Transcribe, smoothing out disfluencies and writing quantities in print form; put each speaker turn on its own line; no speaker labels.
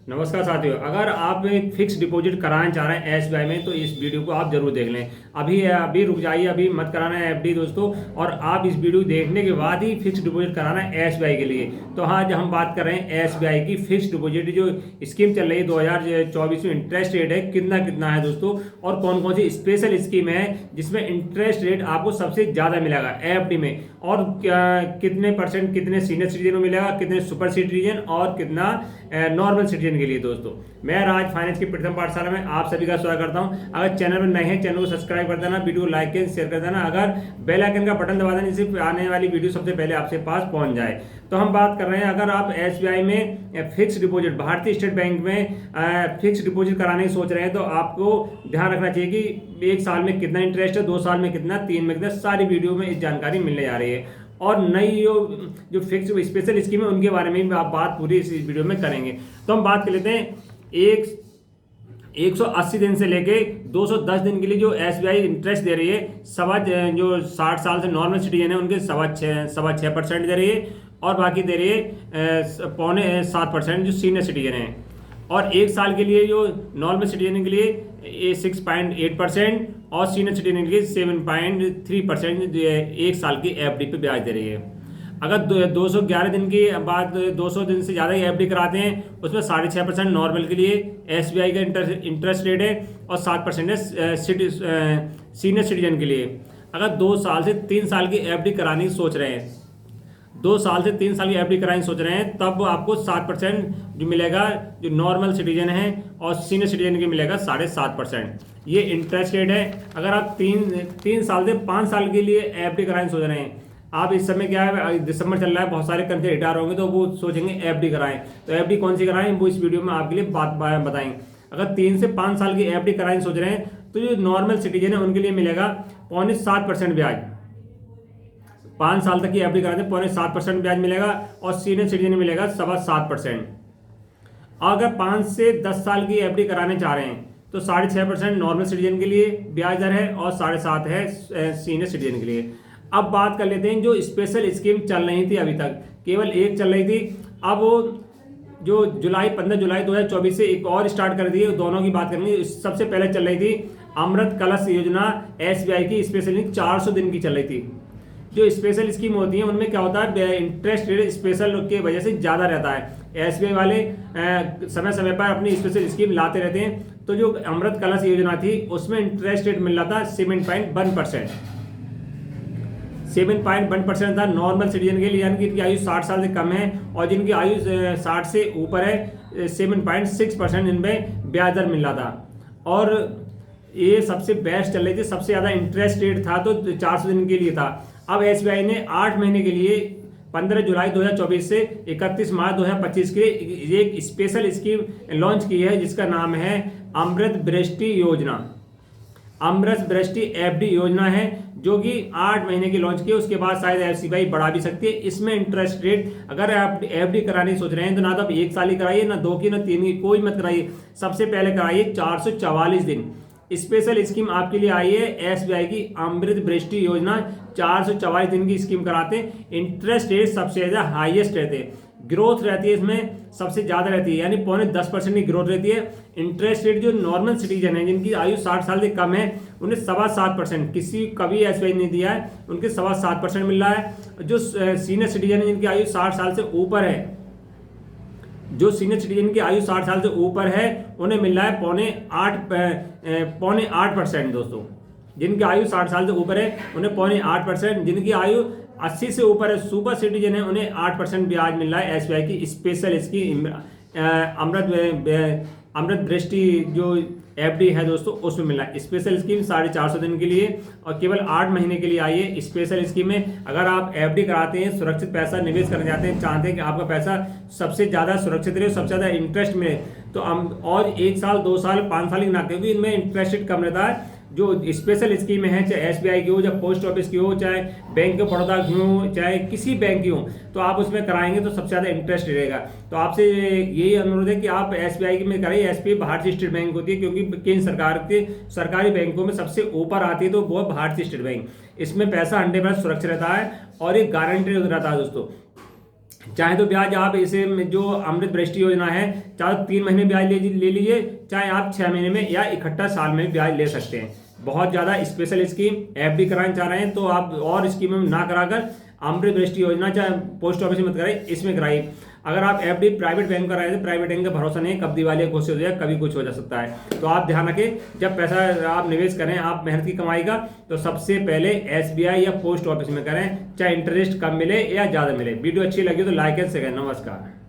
नमस्कार साथियों, अगर आप एक फिक्स डिपॉजिट कराना चाह रहे हैं एसबीआई में तो इस वीडियो को आप जरूर देख लें। अभी अभी रुक जाइए, अभी मत कराना है एफडी दोस्तों। और आप इस वीडियो देखने के बाद ही फिक्स डिपॉजिट कराना है एसबीआई के लिए। तो हाँ, आज हम बात कर रहे हैं एसबीआई की फिक्स डिपॉजिट जो स्कीम चल रही है 2024 में। इंटरेस्ट रेट है कितना कितना है दोस्तों, और कौन कौन सी स्पेशल स्कीम है जिसमें इंटरेस्ट रेट आपको सबसे ज़्यादा मिलेगा एफडी में, और कितने परसेंट कितने सीनियर सिटीजन को मिलेगा, कितने सुपर सिटीजन और कितना नॉर्मल सिटीजन के लिए। दोस्तों मैं राज फाइनेंस की प्रथम पाठशाला में आप सभी का स्वागत करता हूं। अगर चैनल में नए हैं, चैनल को सब्सक्राइब कर देना, वीडियो को लाइक एंड शेयर कर देना, अगर बेल आइकन का बटन दबा देना जिससे आने वाली वीडियो सबसे पहले आपसे पास पहुंच जाए। तो हम बात कर रहे हैं, अगर आप एसबीआई में फिक्स डिपॉजिट, भारतीय स्टेट बैंक में फिक्स डिपॉजिट कराने की सोच रहे हैं तो आपको ध्यान रखना चाहिए कि 1 साल में कितना इंटरेस्ट है, 2 साल में कितना, 3 में कितना, सारी वीडियो में इस जानकारी मिलने जा रही है। और नई जो फिक्स स्पेशल स्कीम है उनके बारे में भी आप बात पूरी इस वीडियो में करेंगे। तो हम बात कर लेते हैं 180 दिन से लेके 210 दिन के लिए जो एसबीआई इंटरेस्ट दे रही है, जो 60 साल से नॉर्मल सिटीजन है उनके 6.5% दे रही है, और बाकी दे रही है 6.25% जो सीनियर सिटीजन है। और 1 साल के लिए जो नॉर्मल सिटीजन के लिए 6.8% और सीनियर सिटीजन के लिए 7.3% 1 साल की एफडी पे ब्याज दे रही है। अगर 211 दिन के बाद 200 दिन से ज़्यादा एफडी कराते हैं उसमें 6.5% नॉर्मल के लिए एसबीआई का इंटरेस्ट रेट है, और 7% है सीनियर सिटीजन के लिए। अगर 2 साल से 3 साल की एफडी कराने की सोच रहे हैं, 2 साल से 3 साल की एफडी कराने सोच रहे हैं, तब आपको 7% जो मिलेगा जो नॉर्मल सिटीजन है, और सीनियर सिटीजन के मिलेगा 7.5%। ये इंटरेस्ट रेट है। अगर आप 3 साल से 5 साल के लिए एफडी कराने सोच रहे हैं, आप इस समय क्या है, दिसंबर चल रहा है, बहुत सारे कंट्री रिटायर होंगे तो वो सोचेंगे एफडी कराएं। तो एफडी कौन सी कराएं वो इस वीडियो में आपके लिए बताएंगे। अगर 3 से 5 साल की एफडी कराने सोच रहे हैं तो जो नॉर्मल सिटीजन है उनके लिए मिलेगा 7.5% ब्याज। 5 साल तक की एफडी कराते 7.5% ब्याज मिलेगा, और सीनियर सिटीजन मिलेगा 7.25%। अगर 5 से 10 साल की एफडी कराने चाह रहे हैं तो 6.5% नॉर्मल सिटीजन के लिए ब्याज दर है, और 7.5% है सीनियर सिटीजन के लिए। अब बात कर लेते हैं जो स्पेशल स्कीम चल रही थी, अभी तक केवल एक चल रही थी। अब वो जो 15 जुलाई 2024 से एक और स्टार्ट कर दी है, दोनों की बात करेंगे। सबसे पहले चल रही थी अमृत कलश योजना, एसबीआई की स्पेशल 400 दिन की चल रही थी। जो स्पेशल स्कीम होती है उनमें क्या होता है, इंटरेस्ट रेट स्पेशल के वजह से ज़्यादा रहता है। एसबीआई वाले समय समय पर अपनी स्पेशल स्कीम लाते रहते हैं। तो जो अमृत कलश योजना थी उसमें इंटरेस्ट रेट मिल रहा था 7.1%। 7.1% था नॉर्मल सिटीजन के लिए, यानी कि इनकी आयु 60 साल से कम है, और जिनकी आयु 60 से ऊपर है 7.6% इनमें ब्याज दर मिल रहा था। और ये सबसे बेस्ट चल रही थी, सबसे ज़्यादा इंटरेस्ट रेट था तो 400 दिन के लिए था। अब एसबीआई ने 8 महीने के लिए 15 जुलाई 2024 से 31 मार्च 2025 के लिए एक स्पेशल स्कीम लॉन्च की है जिसका नाम है अमृत दृष्टि योजना। अमृत दृष्टि एफडी योजना है जो कि 8 महीने की लॉन्च की है। उसके बाद शायद एसबीआई बढ़ा भी सकती है। इसमें इंटरेस्ट रेट, अगर आप एफडी कराने सोच रहे हैं तो ना तो आप 1 साल ही कराइए, ना 2 की, ना 3 की, कोई मत कराइए। सबसे पहले कराइए 444 दिन। स्पेशल स्कीम आपके लिए आई है एसबीआई की अमृत दृष्टि योजना। 444 दिन की स्कीम कराते हैं। इंटरेस्ट रेट सबसे ज़्यादा हाईएस्ट रहते हैं, ग्रोथ रहती है इसमें सबसे ज़्यादा रहती है, यानी 10.5% की ग्रोथ रहती है। इंटरेस्ट रेट जो नॉर्मल सिटीजन है जिनकी आयु 60 साल से कम है उन्हें 7.25%, किसी कभी एसबीआई नहीं दिया है, उनके 7.25% मिल रहा है। जो सीनियर सिटीजन है जिनकी आयु 60 साल से ऊपर है, जो सीनियर सिटीजन की आयु 60 साल से ऊपर है उन्हें मिल रहा है 0.8%। दोस्तों जिनकी आयु 60 साल से ऊपर है उन्हें 0.8%, जिनकी आयु 80 से ऊपर है, सुपर सिटीजन है, उन्हें 8% ब्याज मिल रहा है एसबीआई की स्पेशल स्कीम अमृत दृष्टि जो एफडी है दोस्तों उसमें मिला है। स्पेशल स्कीम 450 दिन के लिए और केवल 8 महीने के लिए आई है। स्पेशल स्कीम में अगर आप एफडी कराते हैं, सुरक्षित पैसा निवेश करना चाहते हैं कि आपका पैसा सबसे ज़्यादा सुरक्षित रहे, सबसे ज़्यादा इंटरेस्ट मिले, तो हम और 1 साल 2 साल 5 साल की ना, क्योंकि इनमें इंटरेस्ट रेट कम रहता है। जो स्पेशल स्कीम है, चाहे एसबीआई की हो, चाहे पोस्ट ऑफिस की हो, चाहे बैंक ऑफ बड़ौदा की हो, चाहे किसी बैंक की हो, तो आप उसमें कराएंगे तो सबसे ज़्यादा इंटरेस्ट रहेगा। तो आपसे यही अनुरोध है कि आप एसबीआई में कराइए। एसबीआई भारतीय स्टेट बैंक होती है, क्योंकि केंद्र सरकार के सरकारी बैंकों में सबसे ऊपर आती है तो वो भारतीय स्टेट बैंक। इसमें पैसा 100% सुरक्षित रहता है और एक गारंटी रहता है दोस्तों। चाहे तो ब्याज आप इसे जो अमृत वृष्टि योजना है, चाहे 3 महीने ब्याज ले लीजिए, चाहे आप 6 महीने में या इकट्ठा साल में ब्याज ले सकते हैं। बहुत ज़्यादा स्पेशल स्कीम, एफडी कराना चाह रहे हैं तो आप और स्कीम में ना कराकर अमृत वृष्टि योजना चाहे पोस्ट ऑफिस में मत कराइए, इसमें कराइए। अगर आप एफडी प्राइवेट बैंक कराए तो प्राइवेट बैंक का भरोसा नहीं है, कब दिवालिया घोषित हो जाए, कभी कुछ हो जा सकता है। तो आप ध्यान रखें, जब पैसा आप निवेश करें आप मेहनत की कमाई का, तो सबसे पहले एसबीआई या पोस्ट ऑफिस में करें, चाहे इंटरेस्ट कम मिले या ज़्यादा मिले। वीडियो अच्छी लगी तो लाइक एंड शेयर करें। नमस्कार।